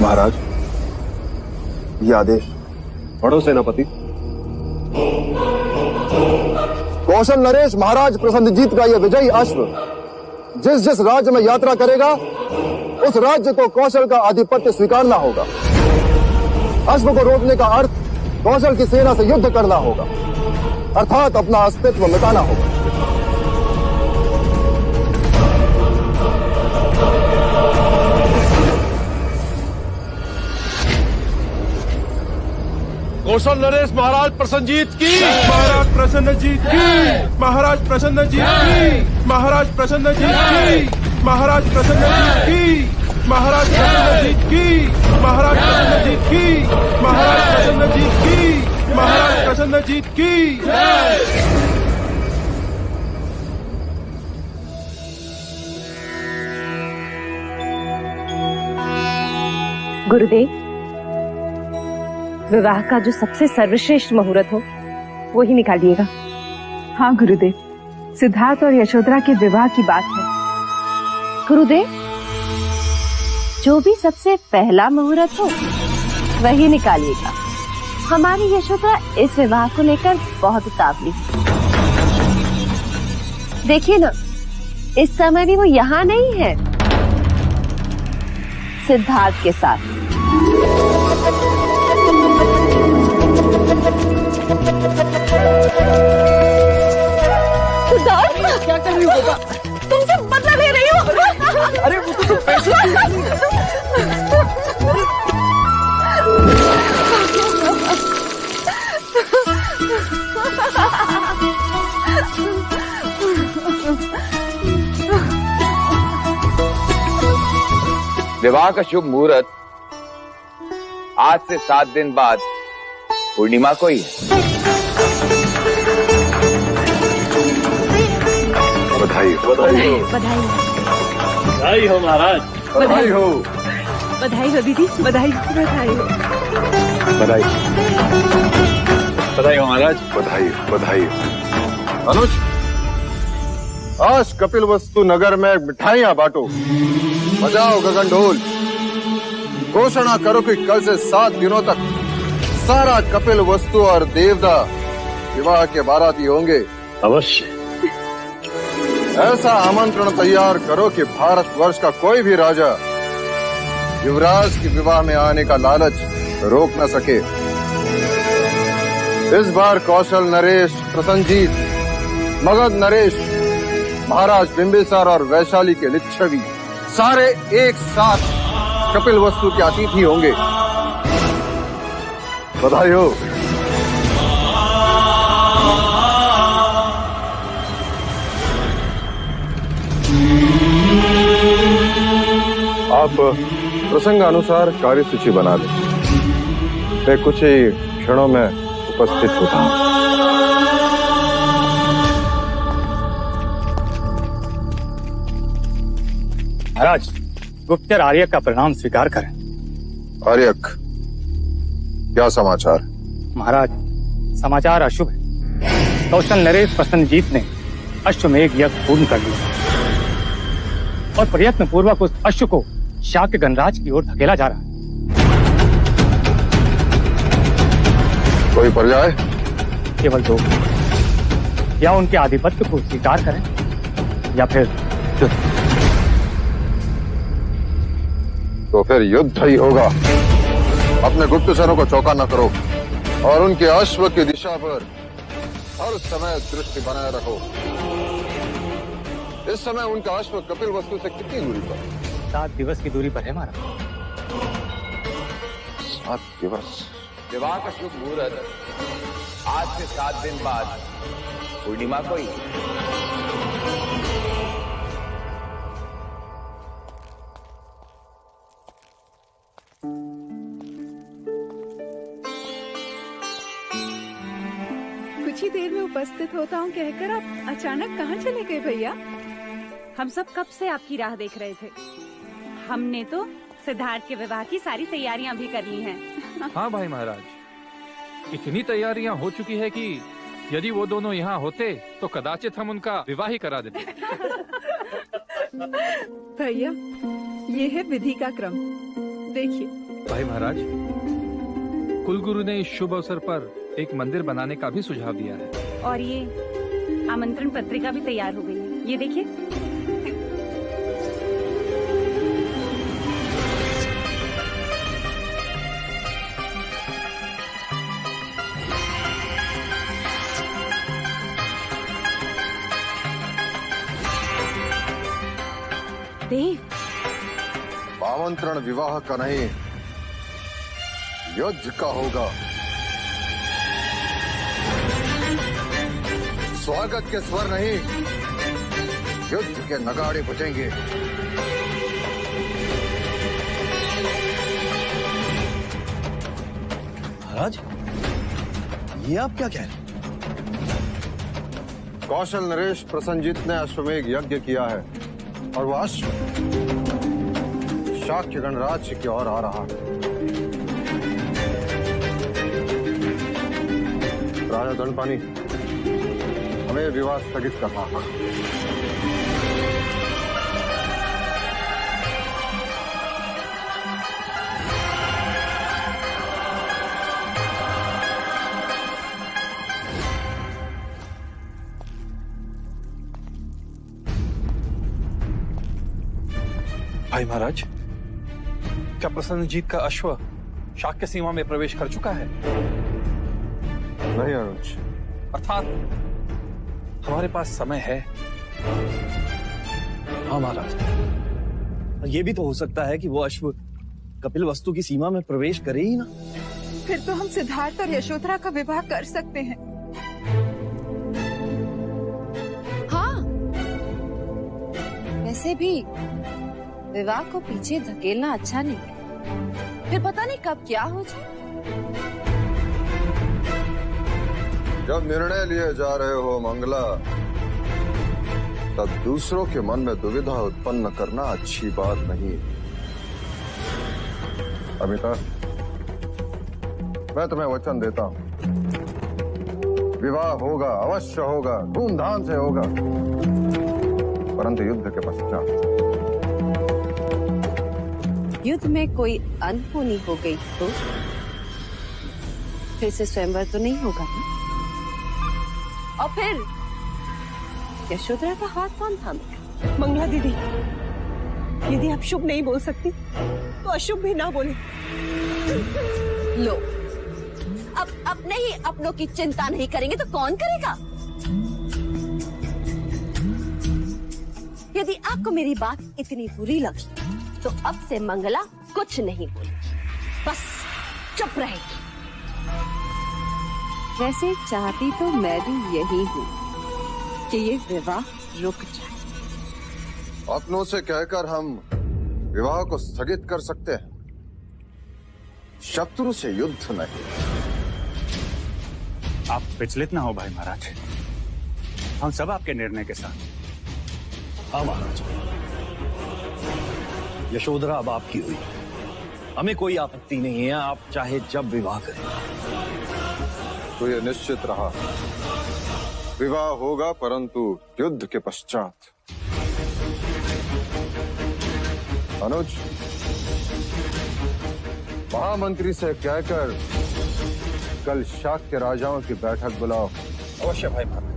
महाराज, ये आदेश पढ़ो सेनापति। कौशल नरेश महाराज प्रसन्नजीत का यह विजयी अश्व जिस जिस राज्य में यात्रा करेगा उस राज्य को कौशल का आधिपत्य स्वीकारना होगा। अश्व को रोकने का अर्थ कौशल की सेना से युद्ध करना होगा, अर्थात अपना अस्तित्व मिटाना होगा। कौशल नरेश महाराज प्रसन्नजीत की, महाराज प्रसन्नजीत की, महाराज प्रसन्नजीत की, महाराज प्रसन्नजीत की, महाराज प्रसन्नजीत की, महाराज प्रसन्नजीत की, महाराज प्रसन्नजीत की, महाराज प्रसन्नजीत की, महाराज प्रसन्नजीत की। गुरुदेव, विवाह का जो सबसे सर्वश्रेष्ठ मुहूर्त हो वो ही निकालिएगा। हाँ गुरुदेव, सिद्धार्थ और यशोधरा के विवाह की बात है। गुरुदेव, जो भी सबसे पहला मुहूर्त हो वही निकालिएगा। हमारी यशोधरा इस विवाह को लेकर बहुत उतावली है। देखिए ना, इस समय भी वो यहाँ नहीं है, सिद्धार्थ के साथ। सिद्धार्थ, क्या कर रही हो बेटा? तुमसे बदला ले रही हो। अरे वो तो पैसे विवाह का शुभ मुहूर्त आज से 7 दिन बाद पूर्णिमा को ही है। बधाई हो, बधाई हो, बधाई बधाई हो महाराज, बधाई हो, बधाई हो दीदी, बधाई हो, बधाई हो, बधाई बधाई हो महाराज, बधाई बधाई। अनुज, आज कपिल वस्तु नगर में मिठाइयां बांटो, बजाओ गगन ढोल, घोषणा करो कि कल से 7 दिनों तक सारा कपिल वस्तु और देवदा विवाह के बाराती होंगे। अवश्य। ऐसा आमंत्रण तैयार करो कि भारतवर्ष का कोई भी राजा युवराज के विवाह में आने का लालच रोक न सके। इस बार कौशल नरेश प्रसन्नजीत, मगध नरेश, महाराज बिंबिसार और वैशाली के लिच्छवी सारे एक साथ कपिल वस्तु के अतिथि होंगे। बधाई हो। आप प्रसंग अनुसार कार्यसूची बना लें। मैं कुछ ही क्षणों में उपस्थित होता हूँ। महाराज, गुप्तचर आर्यक का प्रणाम स्वीकार करें। आर्यक, क्या समाचार? महाराज, समाचार अशुभ है। कौशल नरेश प्रसन्नजीत ने अश्वमेघ यज्ञ पूर्ण कर लिया और प्रयत्न पूर्वक उस अश्व को शाक्य गणराज की ओर धकेला जा रहा है। कोई पर्याय? केवल 2, या उनके आधिपत्य को स्वीकार करें या फिर युद्ध। तो फिर युद्ध ही होगा। अपने गुप्तचरों को चौका न करो और उनके अश्व की दिशा पर हर समय दृष्टि बनाए रखो। इस समय उनका अश्व कपिल वस्तु से कितनी दूरी पर? 7 दिवस की दूरी पर है महाराज। 7 दिवस। विवाह का शुभ मुहूर्त आज से 7 दिन बाद पूर्णिमा को ही। कुछ ही देर में उपस्थित होता हूँ कहकर आप अचानक कहाँ चले गए भैया? हम सब कब से आपकी राह देख रहे थे। हमने तो सिद्धार्थ के विवाह की सारी तैयारियां भी कर ली हैं। हाँ भाई महाराज, इतनी तैयारियां हो चुकी है कि यदि वो दोनों यहाँ होते तो कदाचित हम उनका विवाह ही करा देते। भैया, ये है विधि का क्रम, देखिए। भाई महाराज, कुलगुरु ने इस शुभ अवसर पर एक मंदिर बनाने का भी सुझाव दिया है। और ये आमंत्रण पत्रिका भी तैयार हो गई है, ये देखिए। देव, आमंत्रण विवाह का नहीं, युद्ध का होगा। स्वागत के स्वर नहीं, युद्ध के नगाड़े बजेंगे। महाराज, ये आप क्या कह रहे हैं? कौशल नरेश प्रसन्नजीत ने अश्वमेघ यज्ञ किया है और वह अश्व शाक्य गणराज्य की ओर आ रहा है। राजा दंडपानी, हमें विवाह स्थगित करना है। भाई महाराज, क्या प्रसन्नजीत का अश्व शाक्य सीमा में प्रवेश कर चुका है? नहीं अनुज, अर्थात हमारे पास समय है। हाँ महाराज, ये भी तो हो सकता है कि वो अश्व कपिल वस्तु की सीमा में प्रवेश करे ही ना। फिर तो हम सिद्धार्थ और यशोधरा का विवाह कर सकते हैं। हाँ, वैसे भी विवाह को पीछे धकेलना अच्छा नहीं, फिर पता नहीं कब क्या हो जाए। जब निर्णय लिए जा रहे हो मंगला, तब दूसरों के मन में दुविधा उत्पन्न करना अच्छी बात नहीं। अमिता, मैं तुम्हें वचन देता हूं, विवाह होगा, अवश्य होगा, धूमधाम से होगा, परंतु युद्ध के पश्चात। युद्ध में कोई अनहोनी हो गई तो फिर से स्वयंवर तो नहीं होगा ना? और फिर यशोधरा का हाथ कौन थामेगा? मंगला दीदी, यदि आप शुभ नहीं बोल सकती तो अशुभ भी ना बोले। लो, अब अपने ही अपनों की चिंता नहीं करेंगे तो कौन करेगा? यदि आपको मेरी बात इतनी बुरी लगी तो अब से मंगला कुछ नहीं बोलेगी, बस चुप रहेगी। वैसे चाहती तो मैं भी यही हूँ कि ये विवाह रुक जाए। अपनों से कहकर हम विवाह को स्थगित कर सकते हैं, शत्रु से युद्ध नहीं। आप विचलित ना हो भाई महाराज, हम सब आपके निर्णय के साथ। हाँ महाराज, यशोधरा अब आपकी हुई, हमें कोई आपत्ति नहीं है, आप चाहे जब विवाह करें। तो ये निश्चित रहा, विवाह होगा परंतु युद्ध के पश्चात। अनुज, महामंत्री से कहकर कल शाक्य राजाओं की बैठक बुलाओ। अवश्य भाई महाराज।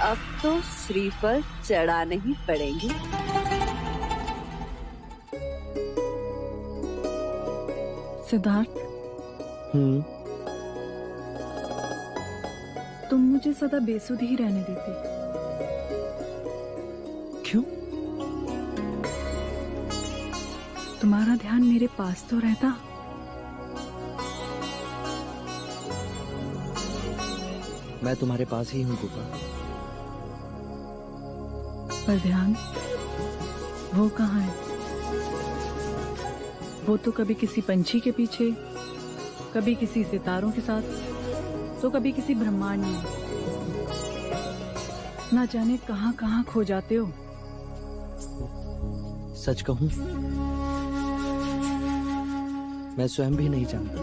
अब तो श्रीफल चढ़ाने ही पड़ेंगे। सिद्धार्थ, तुम मुझे सदा बेसुध ही रहने देते। क्यों? तुम्हारा ध्यान मेरे पास तो रहता। मैं तुम्हारे पास ही हूँ गोपा। पर ध्यान वो कहाँ है? वो तो कभी किसी पंछी के पीछे, कभी किसी सितारों के साथ, तो कभी किसी ब्रह्मांड में। ना जाने कहाँ कहाँ खो जाते हो। सच कहूं, मैं स्वयं भी नहीं जानता।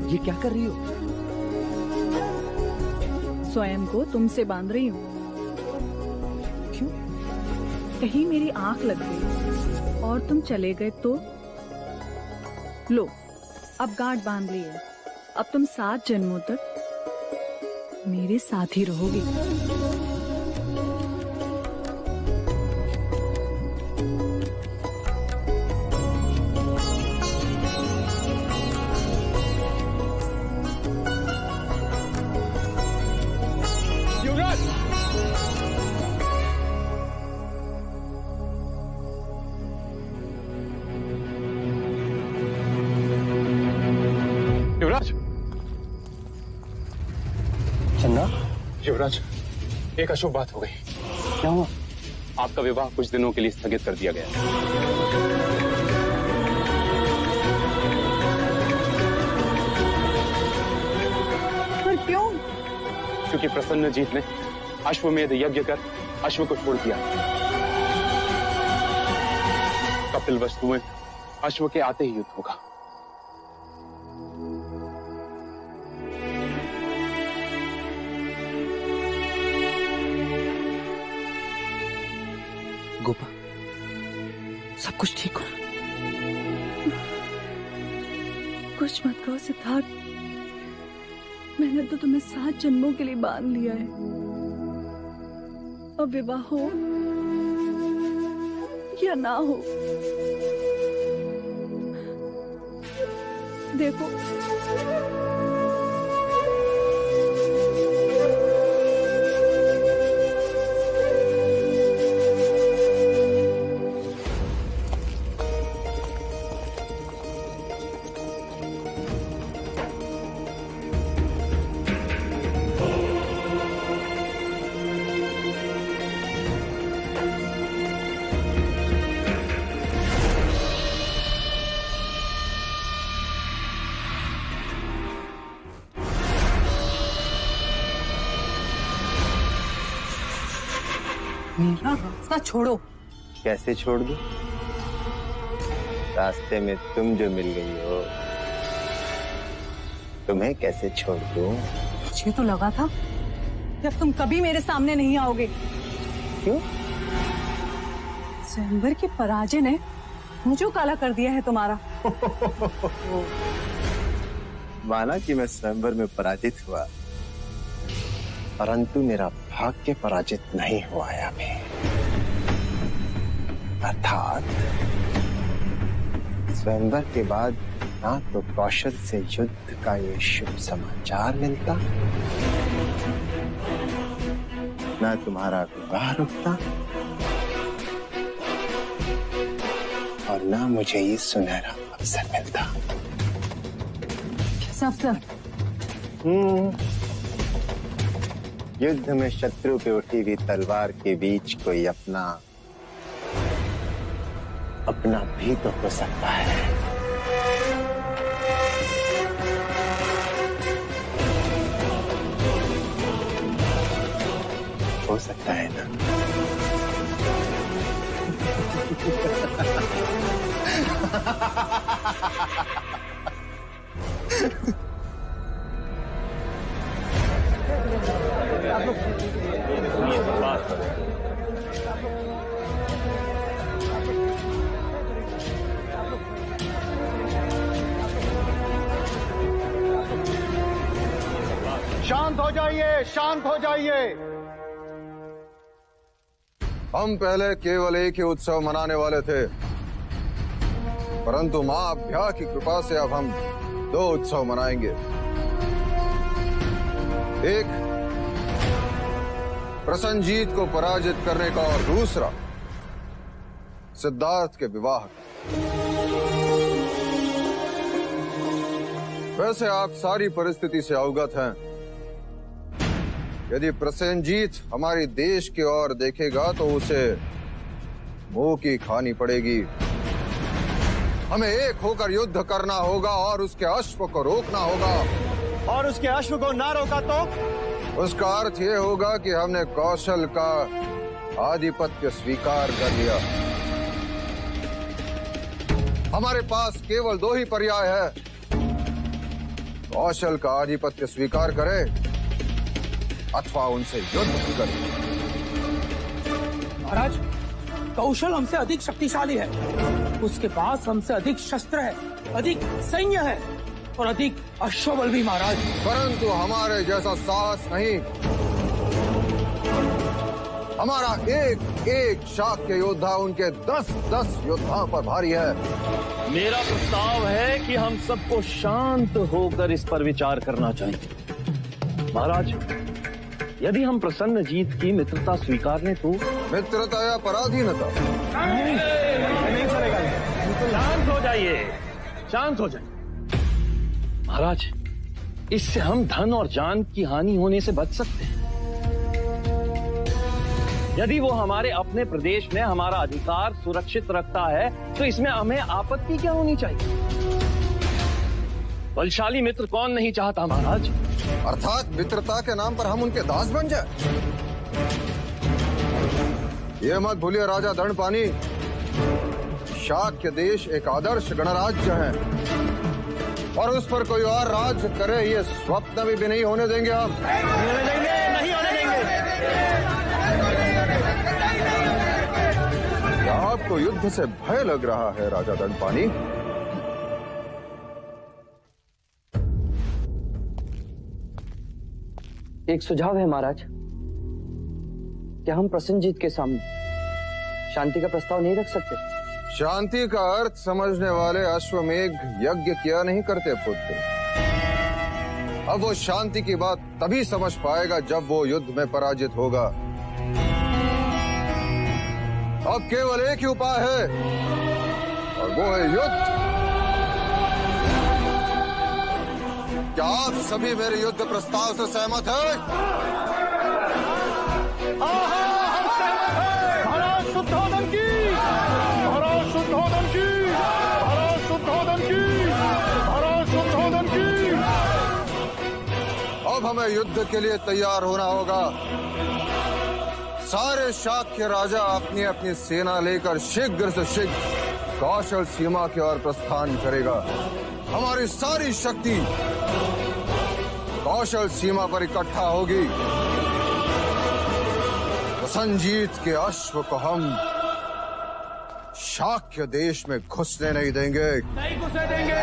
ये क्या कर रही हो? स्वयं को तुमसे बांध रही हूँ। क्यों? कहीं मेरी आंख लग गई और तुम चले गए तो? लो, अब गांठ बांध ली है। अब तुम 7 जन्मों तक मेरे साथ ही रहोगे। युवराज, चन्ना, युवराज, एक अशुभ बात हो गई। क्या हुआ? आपका विवाह कुछ दिनों के लिए स्थगित कर दिया गया। पर क्यों? क्योंकि प्रसन्नजीत ने अश्वमेध यज्ञ कर अश्व को छोड़ दिया। कपिल वस्तु में अश्व के आते ही युद्ध होगा। गोपा, सब कुछ ठीक हो? कुछ मत कहो सिद्धार्थ, मैंने तो तुम्हें 7 जन्मों के लिए बांध लिया है। अब विवाह हो या ना हो, देखो मेरा रास्ता छोड़ो। कैसे छोड़ दूं? रास्ते में तुम जो मिल गई हो, तुम्हें कैसे छोड़ दूं? मुझे तो लगा था कि अब तुम कभी मेरे सामने नहीं आओगे। क्यों? स्वयंवर की पराजय ने मुझे काला कर दिया है तुम्हारा। माना कि मैं स्वयंवर में पराजित हुआ, परंतु मेरा भाग्य पराजित नहीं हुआ है अभी। अर्थात स्वयंवर के बाद ना तो कौशल से युद्ध का ये शुभ समाचार मिलता, ना तुम्हारा विवाह रुकता, और ना मुझे ये सुनहरा अवसर मिलता। किस अवसर? युद्ध में शत्रु पे उठी हुई तलवार के बीच कोई अपना भी तो हो सकता है। हो सकता है ना? शांत हो जाइए, शांत हो जाइए। हम पहले केवल एक ही उत्सव मनाने वाले थे, परंतु मां अभ्या की कृपा से अब हम 2 उत्सव मनाएंगे। एक प्रसन्नजीत को पराजित करने का और दूसरा सिद्धार्थ के विवाह का। वैसे आप सारी परिस्थिति से अवगत हैं। यदि प्रसेनजीत हमारी देश की ओर देखेगा तो उसे मुंह की खानी पड़ेगी। हमें एक होकर युद्ध करना होगा और उसके अश्व को रोकना होगा। और उसके अश्व को ना रोका तो उसका अर्थ ये होगा कि हमने कौशल का आधिपत्य स्वीकार कर लिया। हमारे पास केवल 2 ही पर्याय है, कौशल का आधिपत्य स्वीकार करे अथवा उनसे युद्ध करे। महाराज, कौशल हमसे अधिक शक्तिशाली है, उसके पास हमसे अधिक शस्त्र है, अधिक सैन्य है और अधिक अश्वबल भी महाराज। परंतु हमारे जैसा साहस नहीं। हमारा एक एक शाक्य योद्धा उनके 10-10 योद्धाओं पर भारी है। मेरा प्रस्ताव है कि हम सबको शांत होकर इस पर विचार करना चाहिए। महाराज, यदि हम प्रसन्नजीत की मित्रता स्वीकार लें तो? मित्रता या पराधीनता? नहीं चलेगा। शांत हो जाइए, शांत हो जाइए। महाराज, इससे हम धन और जान की हानि होने से बच सकते हैं। यदि वो हमारे अपने प्रदेश में हमारा अधिकार सुरक्षित रखता है तो इसमें हमें आपत्ति क्या होनी चाहिए? बलशाली मित्र कौन नहीं चाहता महाराज? अर्थात मित्रता के नाम पर हम उनके दास बन जाए। ये मत भूलिए राजा दंडपानी, शाक्य देश एक आदर्श गणराज्य है और उस पर कोई और राज्य करे ये स्वप्न भी नहीं होने देंगे हम। नहीं होने देंगे। क्या आपको युद्ध से भय लग रहा है राजा दंडपानी? एक सुझाव है महाराज, क्या हम प्रसन्नजीत के सामने शांति का प्रस्ताव नहीं रख सकते? शांति का अर्थ समझने वाले अश्वमेघ यज्ञ किया नहीं करते पुत्र। अब वो शांति की बात तभी समझ पाएगा जब वो युद्ध में पराजित होगा। अब केवल एक ही उपाय है और वो है युद्ध। क्या आप सभी मेरे युद्ध प्रस्ताव से सहमत हैं? महाराज शुद्धोधन की, महाराज शुद्धोधन की, महाराज शुद्धोधन की, महाराज शुद्धोधन की। अब हमें युद्ध के लिए तैयार होना होगा। सारे शाक्य राजा अपनी अपनी सेना लेकर शीघ्र से शीघ्र कौशल सीमा की ओर प्रस्थान करेगा। हमारी सारी शक्ति कौशल सीमा पर इकट्ठा होगी। प्रसन्नजीत के अश्व को हम शाक्य देश में घुसने नहीं देंगे। नहीं घुसने देंगे।